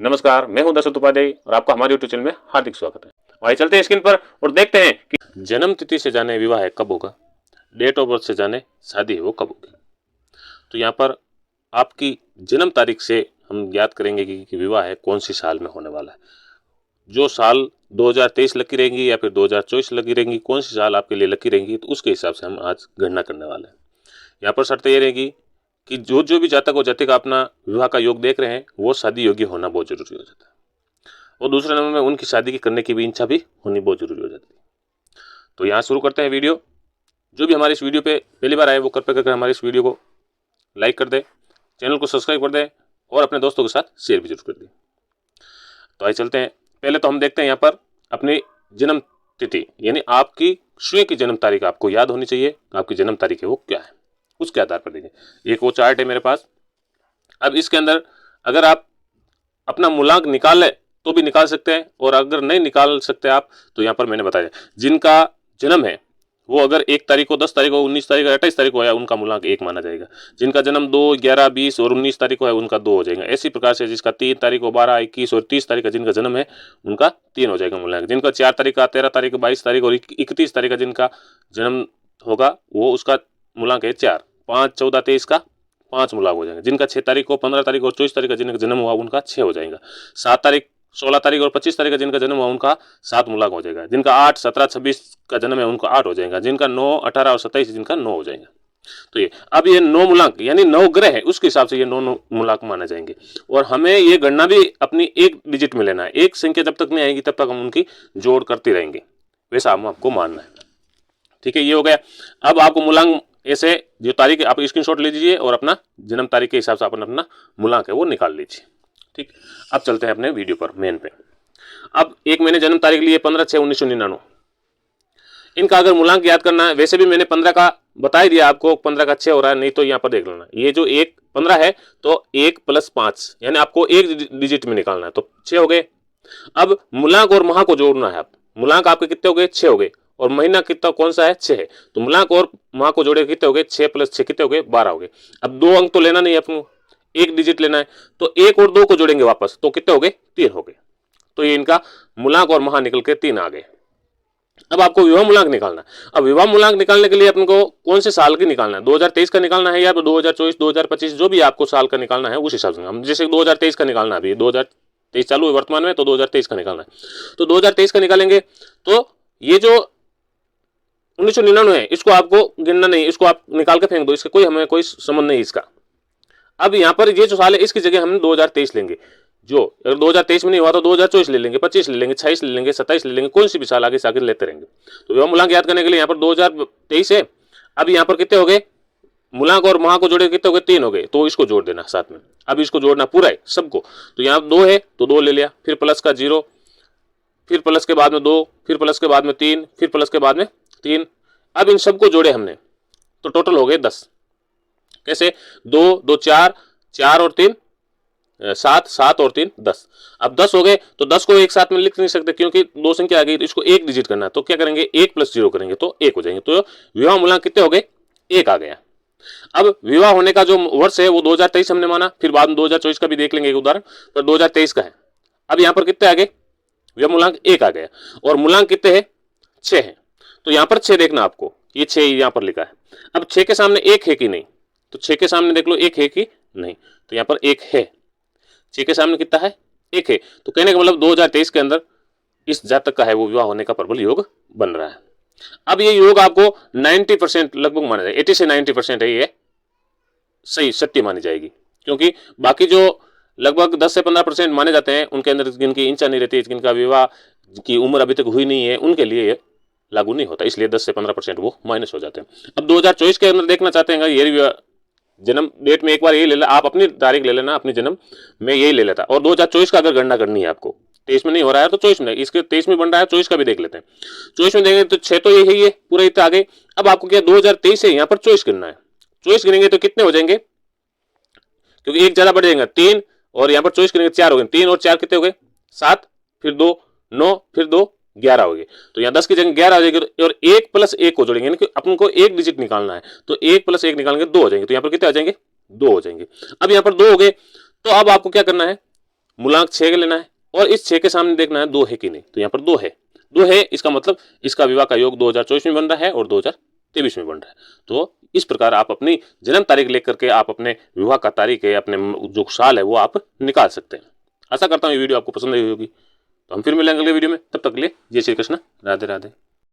नमस्कार, मैं हूं दशरथ उपाध्याय और आपका हमारे यूट्यूब चैनल में हार्दिक स्वागत है। आइए चलते हैं स्क्रीन पर और देखते हैं कि जन्म तिथि से जाने विवाह है कब होगा, डेट ऑफ बर्थ से जाने शादी है वो कब होगी। तो यहाँ पर आपकी जन्म तारीख से हम ज्ञात करेंगे कि विवाह है कौन सी साल में होने वाला है। जो साल 2023 लकी रहेंगी या फिर 2024 लकी रहेंगी, कौन सी साल आपके लिए लकी रहेंगी, तो उसके हिसाब से हम आज गणना करने वाले हैं। यहाँ पर शर्त ये रहेगी कि जो जो भी जातक और जातिका अपना विवाह का योग देख रहे हैं वो शादी योग्य होना बहुत जरूरी हो जाता है, और दूसरे नंबर में उनकी शादी की करने की भी इच्छा भी होनी बहुत जरूरी हो जाती है। तो यहाँ शुरू करते हैं वीडियो। जो भी हमारे इस वीडियो पे पहली बार आए वो कृपया करके हमारे इस वीडियो को लाइक कर दे, चैनल को सब्सक्राइब कर दे और अपने दोस्तों के साथ शेयर भी जरूर कर दे। तो आइए चलते हैं। पहले तो हम देखते हैं यहाँ पर अपनी जन्म तिथि, यानी आपकी स्वयं की जन्म तारीख आपको याद होनी चाहिए। आपकी जन्म तारीख है वो क्या है, उसके आधार पर देंगे। एक वो चार्ट है मेरे पास। अब इसके अंदर अगर आप अपना मूलांक निकाल ले तो भी निकाल सकते हैं, और अगर नहीं निकाल सकते आप तो यहाँ पर मैंने बताया जिनका जन्म है वो अगर 1 तारीख को, 10 तारीख को, 19 तारीख को, 28 तारीख को है उनका मूलांक 1 माना जाएगा। जिनका जन्म 2, 11, 20 और 19 तारीख को है उनका 2 हो जाएगा। इसी प्रकार से जिसका 3 तारीख को, 12, 21 और 30 तारीख का जिनका जन्म है उनका 3 हो जाएगा मूलांक। जिनका 4 तारीख का, 13 तारीख, 22 तारीख और 31 तारीख का जिनका जन्म होगा वो उसका मूलांक है 4। 5, 14, 23 का 5 मूलांक हो जाएंगे। जिनका 6 तारीख को, 15 तारीख और 24 तारीख का जिनका जन्म हुआ उनका 6 हो जाएगा। 7 तारीख, 16 तारीख और 25 तारीख का जिनका जन्म हुआ उनका 7 मूलांक हो जाएगा। जिनका 8, 17, 26 का जन्म है उनका 8 हो जाएगा। जिनका 9, 18 और 27 जिनका 9 हो जाएगा। तो ये अब ये 9 मूलांक यानी 9 ग्रह है, उसके हिसाब से ये 9 मूलांक माने जाएंगे। और हमें ये गणना भी अपनी एक डिजिट में लेना है। एक संख्या जब तक नहीं आएगी तब तक हम उनकी जोड़ करते रहेंगे, वैसा हम आपको मानना है। ठीक है, ये हो गया। अब आपको मूलांक ऐसे जो तारीख आप स्क्रीनशॉट ले लीजिए और अपना जन्म तारीख के हिसाब से अपना मूलांक है वो निकाल लीजिए। ठीक, अब चलते हैं अपने वीडियो पर, मेन पे। अब एक मैंने जन्म तारीख ली है 15/6/1999। इनका अगर मूलांक याद करना है, वैसे भी मैंने 15 का बता ही दिया आपको, 15 का 6 हो रहा है, नहीं तो यहाँ पर देख लेना। ये जो 15 है तो 1 + 5 यानी आपको एक डिजिट में निकालना है, तो 6 हो गए। अब मूलांक और माह को जोड़ना है। आप मूलांक आपके कितने हो गए, 6 हो गए, और महीना कितना कौन सा है, 6 है। तो मूलांक और माह को जोड़े कितने हो गए, 6 + 6 कितने हो गए, 12 हो गए। अब 2 अंक तो लेना नहीं है अपने, एक डिजिट लेना है, तो 1 और 2 को जोड़ेंगे वापस, तो कितने हो गए, 3 हो गए। तो ये इनका मूलांक और माह निकल के 3 आ गए। अब आपको विवाह मूलांक निकालना है। अब विवाह मूलांक निकालने के लिए अपन को कौन से साल की निकालना है, 2023 का निकालना है या तो 2024, 2025, जो भी आपको साल का निकालना है उस हिसाब से। हम जैसे 2023 का निकालना है, अभी 2023 चालू है वर्तमान में, तो 2023 का निकालना है, तो 2023 का निकालेंगे। तो ये जो 1999 है इसको आपको गिनना नहीं, इसको आप निकाल के फेंक दो, इसका कोई हमें कोई संबंध नहीं इसका। अब यहाँ पर ये जो साल है इसकी जगह हम 2023 लेंगे। जो अगर 2023 में नहीं हुआ तो 2024 ले लेंगे, 25 ले लेंगे, 26 ले लेंगे, 27 ले लेंगे, कौन सी भी साल आगे से आगे लेते रहेंगे। तो विवाह मूलांक याद करने के लिए यहाँ पर 2023 है। अब यहाँ पर कितने हो गए, मूलांक और माह को जोड़े कितने हो गए, 3 हो गए, तो इसको जोड़ देना साथ में। अब इसको जोड़ना पूरा है सबको, तो यहाँ 2 है तो 2 ले लिया, फिर प्लस का 0, फिर प्लस के बाद में 2, फिर प्लस के बाद में 3, फिर प्लस के बाद में 3। अब इन सबको जोड़े हमने तो टोटल हो गए 10। कैसे, 2, 2, 4, 4 और 3 7, 7 और 3 10। अब 10 हो गए तो 10 को एक साथ में लिख नहीं सकते क्योंकि 2 संख्या आ गई, तो इसको एक डिजिट करना है। तो क्या करेंगे, 1 + 0 करेंगे तो 1 हो जाएंगे। तो विवाह मूलांक कितने हो गए, 1 आ गया। अब विवाह होने का जो वर्ष है वो 2023 हमने माना, फिर बाद में 2024 का भी देख लेंगे एक उदाहरण, पर 2023 का है। अब यहाँ पर कितने आ गए, विवाह मूलांक 1 आ गया, और मूलांक कितने हैं, 6 है। तो यहाँ पर 6 देखना आपको, ये 6 यहाँ पर लिखा है। अब 6 के सामने 1 है कि नहीं, तो 6 के सामने देख लो 1 है कि नहीं, तो यहाँ पर 1 है। 6 के सामने कितना है, 1 है। तो कहने का मतलब 2023 के अंदर इस जातक का है वो विवाह होने का प्रबल योग बन रहा है। अब ये योग आपको 90% लगभग माना जाएगा, 80 से 90% है, ये सही सत्य मानी जाएगी। क्योंकि बाकी जो लगभग 10 से 15% माने जाते हैं उनके अंदर जिनकी इच्छा नहीं रहती, जिनका विवाह की उम्र अभी तक हुई नहीं है, उनके लिए ये लागू नहीं होता, इसलिए 10 से 15% वो माइनस हो जाते हैं। अब 2024 के अंदर देखना चाहते हैं ये जन्म डेट में एक बार यही ले लेना, आप अपनी तारीख ले लेना, अपनी जन्म में यही ले लेता। और 2024 का अगर गणना करनी है आपको, 23 में नहीं हो रहा है तो 24 में, इसके 23 में बन रहा है, 24 का भी देख लेते हैं। 24 में देखेंगे तो 6 तो यही है, पूरा इतना आ गए। अब आपको क्या 2023 है यहाँ पर 24 गिनना है। 24 गिनेंगे तो कितने हो जाएंगे, क्योंकि एक ज्यादा बढ़ जाएगा, 3, और यहाँ पर 24 गिनेंगे 4 हो गए, 3 और 4 कितने हो गए, 7, फिर 2 9, फिर 2 11 हो गए। तो यहाँ 10 की जगह 11 हो जाएगी, और 1 + 1 को जोड़ेंगे, यानी कि अपन को एक डिजिट निकालना है, तो 1 + 1 निकालेंगे 2 हो जाएंगे। तो यहाँ पर कितने आ जाएंगे, 2 हो जाएंगे। अब यहाँ पर 2 हो गए, तो अब आपको क्या करना है, मूलांक 6 लेना है और इस 6 के सामने देखना है 2 है कि नहीं। तो यहाँ पर 2 है, 2 है, इसका मतलब इसका विवाह का योग 2024 में बन रहा है और 2023 में बन रहा है। तो इस प्रकार आप अपनी जन्म तारीख लेकर के आप अपने विवाह का तारीख है, अपने जो साल है वो आप निकाल सकते हैं। आशा करता हूँ ये वीडियो आपको पसंद आई होगी। तो हम फिर मिलेंगे अगले वीडियो में, तब तक के लिए जय श्री कृष्ण, राधे राधे।